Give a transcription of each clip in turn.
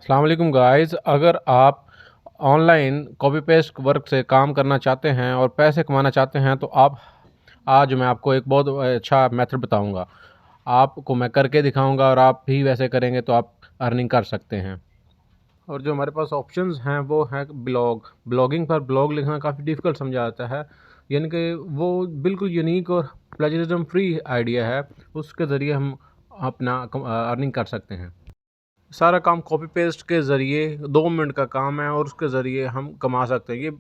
अस्सलाम वालेकुम गाइस। अगर आप ऑनलाइन कॉपी पेस्ट वर्क से काम करना चाहते हैं और पैसे कमाना चाहते हैं तो आप आज मैं आपको एक बहुत अच्छा मेथड बताऊंगा। आपको मैं करके दिखाऊंगा और आप भी वैसे करेंगे तो आप अर्निंग कर सकते हैं। और जो हमारे पास ऑप्शंस हैं वो है ब्लॉगिंग पर ब्लॉग लिखना काफ़ी डिफ़िकल्ट समझा जाता है, यानी कि वो बिल्कुल यूनिक और प्लेजरिज्म फ्री आइडिया है। उसके ज़रिए हम अपना अर्निंग कर सकते हैं। सारा काम कॉपी पेस्ट के ज़रिए 2 मिनट का काम है और उसके ज़रिए हम कमा सकते हैं। ये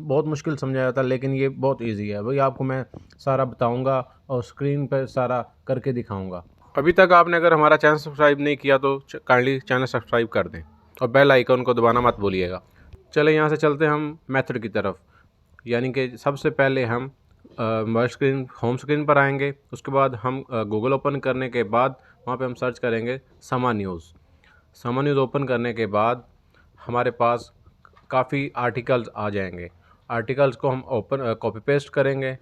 बहुत मुश्किल समझा जाता है लेकिन ये बहुत इजी है। वही आपको मैं सारा बताऊंगा और स्क्रीन पर सारा करके दिखाऊंगा। अभी तक आपने अगर हमारा चैनल सब्सक्राइब नहीं किया तो काइंडली चैनल सब्सक्राइब कर दें और बेल आइकन को दबाना मत भूलिएगा। चले यहाँ से चलते हैं हम मेथड की तरफ। यानी कि सबसे पहले हम होम स्क्रीन पर आएंगे। उसके बाद हम गूगल ओपन करने के बाद वहाँ पे हम सर्च करेंगे समा न्यूज़। समा न्यूज़ ओपन करने के बाद हमारे पास काफ़ी आर्टिकल्स आ जाएंगे। आर्टिकल्स को हम कॉपी पेस्ट करेंगे।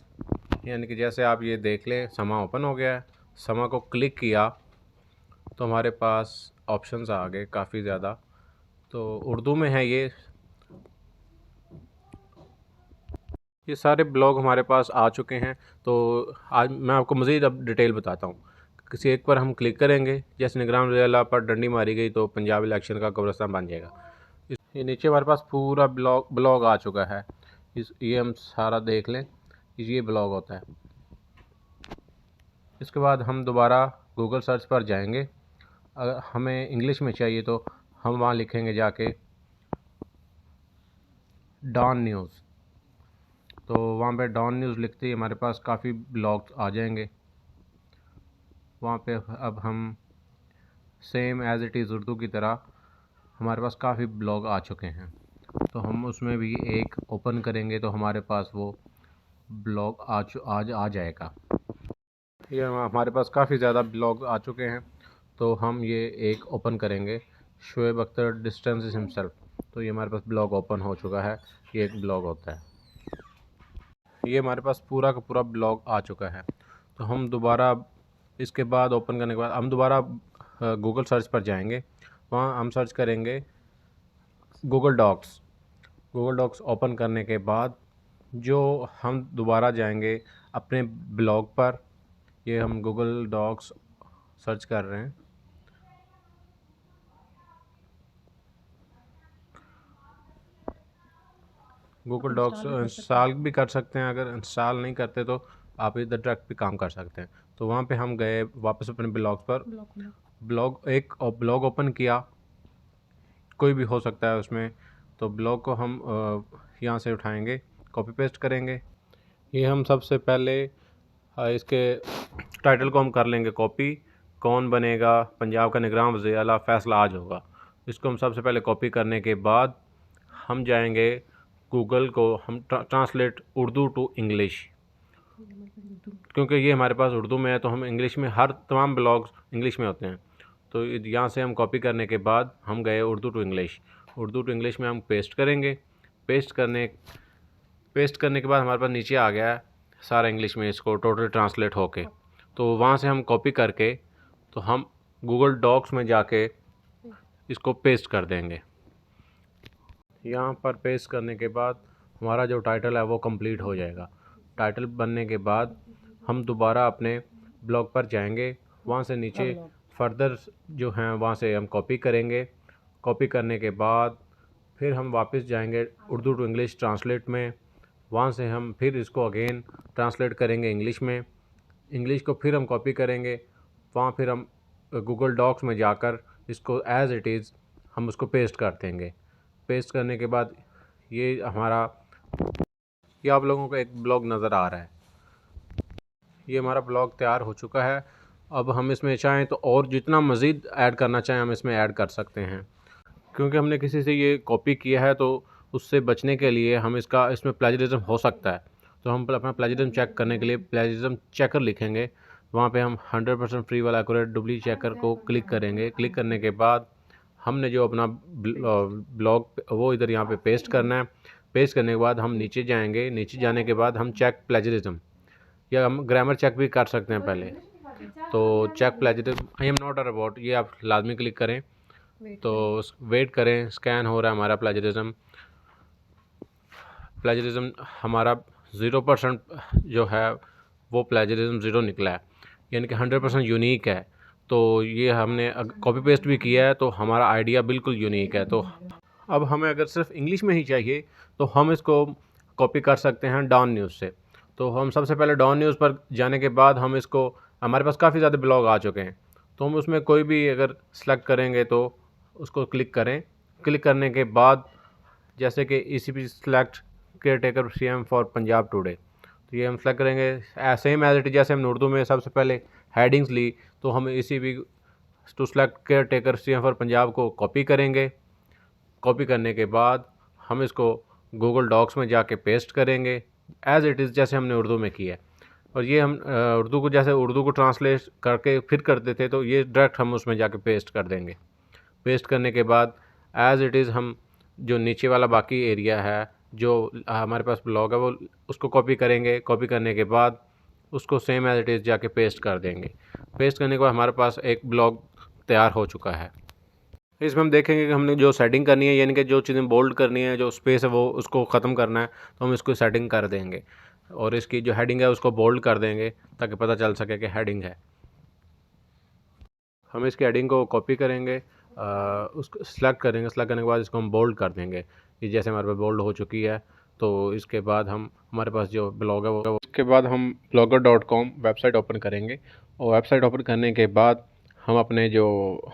यानी कि जैसे आप ये देख लें, समा ओपन हो गया है। समा को क्लिक किया तो हमारे पास ऑप्शंस आ गए काफ़ी ज़्यादा। तो उर्दू में है ये सारे ब्लॉग हमारे पास आ चुके हैं। तो आज मैं आपको मज़ीद अब डिटेल बताता हूँ। किसी एक पर हम क्लिक करेंगे। जैसे निगरान वज़ीर पर डंडी मारी गई तो पंजाब इलेक्शन का कब्रिस्तान बन जाएगा। ये नीचे हमारे पास पूरा ब्लॉग आ चुका है। ये हम सारा देख लें। ये ब्लॉग होता है। इसके बाद हम दोबारा गूगल सर्च पर जाएंगे। अगर हमें इंग्लिश में चाहिए तो हम वहाँ लिखेंगे जाके डॉन न्यूज़। तो वहाँ पे डॉन न्यूज़ लिखते ही हमारे पास काफ़ी ब्लॉग्स आ जाएंगे। वहाँ पे अब हम same as it is Urdu की तरह हमारे पास काफ़ी ब्लॉग आ चुके हैं। तो हम उसमें भी एक ओपन करेंगे तो हमारे पास वो ब्लॉग आज आ जाएगा। ये हमारे पास काफ़ी ज़्यादा ब्लॉग आ चुके हैं। तो हम ये एक ओपन करेंगे, शोएब अख्तर डिस्टेंस हिमसेल्फ। तो ये हमारे पास ब्लॉग ओपन हो चुका है। ये एक ब्लॉग होता है। ये हमारे पास पूरा का पूरा ब्लॉग आ चुका है। तो हम दोबारा इसके बाद ओपन करने के बाद हम दोबारा गूगल सर्च पर जाएंगे। वहाँ हम सर्च करेंगे Google Docs. Google Docs open करने के बाद जो हम दोबारा जाएंगे अपने ब्लॉग पर। ये हम गूगल डॉक्स सर्च कर रहे हैं। गूगल डॉक्स इंस्टॉल भी कर सकते हैं। अगर इंस्टॉल नहीं करते तो आप इधर डायरेक्ट भी काम कर सकते हैं। तो वहाँ पे हम गए वापस अपने ब्लॉग पर। ब्लॉग ओपन किया, कोई भी हो सकता है उसमें। तो ब्लॉग को हम यहाँ से उठाएंगे, कॉपी पेस्ट करेंगे। ये हम सबसे पहले इसके टाइटल को हम कर लेंगे कॉपी। कौन बनेगा पंजाब का निगरान वज़ीर आला, फैसला आज होगा। इसको हम सबसे पहले कॉपी करने के बाद हम जाएंगे गूगल को हम ट्रांसलेट उर्दू टू इंग्लिश। क्योंकि ये हमारे पास उर्दू में है तो हम इंग्लिश में हर तमाम ब्लॉग्स इंग्लिश में होते हैं। तो यहाँ से हम कॉपी करने के बाद हम गए Urdu to English. Urdu to English में हम पेस्ट करेंगे। पेस्ट करने के बाद हमारे पास नीचे आ गया है सारा इंग्लिश में, इसको टोटल ट्रांसलेट होके। तो वहाँ से हम कॉपी करके तो हम गूगल डॉक्स में जाके इसको पेस्ट कर देंगे। यहाँ पर पेस्ट करने के बाद हमारा जो टाइटल है वो कंप्लीट हो जाएगा। टाइटल बनने के बाद हम दोबारा अपने ब्लॉग पर जाएंगे। वहाँ से नीचे फर्दर जो हैं वहाँ से हम कॉपी करेंगे। कॉपी करने के बाद फिर हम वापस जाएंगे उर्दू टू इंग्लिश ट्रांसलेट में। वहाँ से हम फिर इसको अगेन ट्रांसलेट करेंगे इंग्लिश में। इंग्लिश को फिर हम कॉपी करेंगे। वहाँ फिर हम गूगल डॉक्स में जाकर इसको एज़ इट इज़ हम उसको पेस्ट कर देंगे। पेस्ट करने के बाद ये आप लोगों को एक ब्लॉग नज़र आ रहा है। ये हमारा ब्लॉग तैयार हो चुका है। अब हम इसमें चाहें तो और जितना मज़ीद ऐड करना चाहें हम इसमें ऐड कर सकते हैं। क्योंकि हमने किसी से ये कॉपी किया है तो उससे बचने के लिए हम इसमें प्लेजरिज्म हो सकता है। तो हम अपना प्लेजरिज्म चेक करने के लिए प्लेजरिज्म चेकर लिखेंगे। वहाँ पे हम 100% फ्री वाला एक्यूरेट डुप्ली चेकर को क्लिक करेंगे। क्लिक करने के बाद हमने जो अपना ब्लॉग वो इधर यहाँ पे पेस्ट करना है। पेस्ट करने के बाद हम नीचे जाएंगे। नीचे जाने के बाद हम चेक प्लेजरिज्म या हम ग्रामर चेक भी कर सकते हैं पहले। तो check plagiarism I am not a robot, ये आप लाजमी क्लिक करें। तो वेट करें, स्कैन हो रहा है हमारा प्लेजरिज्म हमारा 0% जो है वो प्लेजरिज्म 0 निकला है, यानी कि 100% यूनिक है। तो ये हमने कॉपी पेस्ट भी किया है तो हमारा आइडिया बिल्कुल यूनिक है। तो अब हमें अगर सिर्फ इंग्लिश में ही चाहिए तो हम इसको कॉपी कर सकते हैं डॉन न्यूज़ से। तो हम सबसे पहले डॉन न्यूज़ पर जाने के बाद हम इसको, हमारे पास काफ़ी ज़्यादा ब्लॉग आ चुके हैं, तो हम उसमें कोई भी अगर सेलेक्ट करेंगे तो उसको क्लिक करें। क्लिक करने के बाद जैसे कि ECP select caretaker CM for Punjab today, तो ये हम सेलेक्ट करेंगे सेम एज इट, जैसे हमने उर्दू में सबसे पहले हेडिंग्स ली, तो हम ECP to select caretaker CM for Punjab को कॉपी करेंगे। कॉपी करने के बाद हम इसको गूगल डॉक्स में जाके पेस्ट करेंगे एज़ इट इज़, जैसे हमने उर्दू में किया है। और ये हम उर्दू को ट्रांसलेट करके फिर करते थे, तो ये डायरेक्ट हम उसमें जाके पेस्ट कर देंगे। पेस्ट करने के बाद एज़ इट इज़ हम जो नीचे वाला बाकी एरिया है, जो हमारे पास ब्लॉग है, वो उसको कॉपी करेंगे। कॉपी करने के बाद उसको सेम एज़ इट इज़ जाके पेस्ट कर देंगे। पेस्ट करने के बाद हमारे पास एक ब्लॉग तैयार हो चुका है। इसमें हम देखेंगे कि हमने जो सेटिंग करनी है, यानी कि जो चीज़ें बोल्ड करनी है, जो स्पेस है वो उसको ख़त्म करना है, तो हम इसको सेटिंग कर देंगे और इसकी जो हेडिंग है उसको बोल्ड कर देंगे ताकि पता चल सके कि हेडिंग है। हम इसकी हेडिंग को कॉपी करेंगे, उसको सेलेक्ट करेंगे। सेलेक्ट करने के बाद इसको हम बोल्ड कर देंगे। ये जैसे हमारे पास बोल्ड हो चुकी है, तो इसके बाद हम हमारे पास जो ब्लॉग है वो इसके बाद हम blogger.com वेबसाइट ओपन करेंगे। और वेबसाइट ओपन करने के बाद हम अपने जो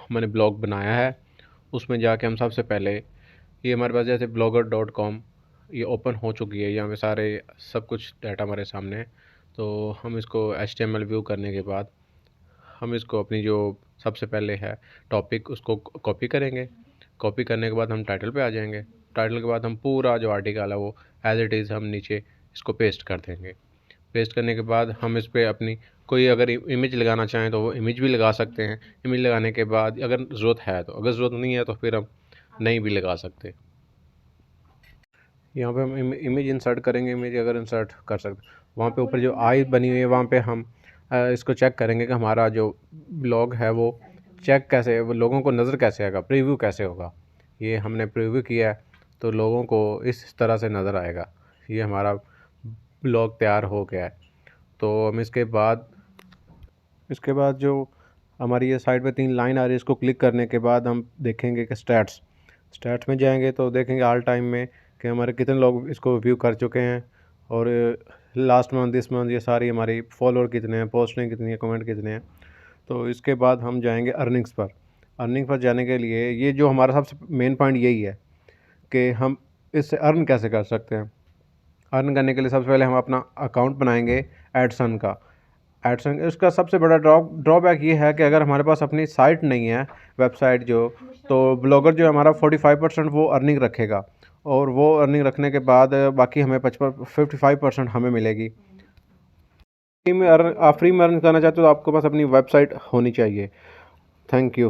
हमने ब्लॉग बनाया है उसमें जाके हम सबसे पहले, ये हमारे पास जैसे blogger.com ये ओपन हो चुकी है, यहाँ पे सारे सब कुछ डाटा हमारे सामने है। तो हम इसको HTML व्यू करने के बाद हम इसको अपनी जो सबसे पहले है टॉपिक उसको कॉपी करेंगे। कॉपी करने के बाद हम टाइटल पे आ जाएंगे। टाइटल के बाद हम पूरा जो आर्टिकल है वो एज इट इज़ हम नीचे इसको पेस्ट कर देंगे। पेस्ट करने के बाद हम इस पर अपनी कोई अगर इमेज लगाना चाहें तो वो इमेज भी लगा सकते हैं। इमेज लगाने के बाद अगर ज़रूरत है तो, अगर ज़रूरत नहीं है तो फिर हम नहीं भी लगा सकते। यहाँ पे हम इमेज इंसर्ट करेंगे। इमेज अगर इंसर्ट कर सकते, वहाँ पे ऊपर जो आई बनी हुई है वहाँ पे हम इसको चेक करेंगे कि हमारा जो ब्लॉग है वो चेक कैसे, वो लोगों को नज़र कैसे आएगा, प्रीव्यू कैसे होगा। ये हमने प्रीव्यू किया है तो लोगों को इस तरह से नज़र आएगा। ये हमारा ब्लॉग तैयार हो गया है। तो हम इसके बाद जो हमारी ये साइड पे 3 लाइन आ रही है, इसको क्लिक करने के बाद हम देखेंगे कि स्टैट्स में जाएंगे तो देखेंगे ऑल टाइम में कि हमारे कितने लोग इसको व्यू कर चुके हैं, और लास्ट मंथ, दिस मंथ, ये सारी हमारी फॉलोअर कितने हैं, पोस्टिंग कितनी है, कमेंट कितने हैं। तो इसके बाद हम जाएंगे अर्निंग्स पर जाने के लिए ये जो हमारा सबसे मेन पॉइंट यही है कि हम इससे अर्न कैसे कर सकते हैं। अर्न करने के लिए सबसे पहले हम अपना अकाउंट बनाएंगे एडसन का। इसका सबसे बड़ा ड्रॉबैक ये है कि अगर हमारे पास अपनी साइट नहीं है, वेबसाइट जो, तो ब्लॉगर जो हमारा 45% वो अर्निंग रखेगा, और वो अर्निंग रखने के बाद बाकी हमें 55% हमें मिलेगी। आप फ्री में अर्न करना चाहते हो तो आपके पास अपनी वेबसाइट होनी चाहिए। Thank you.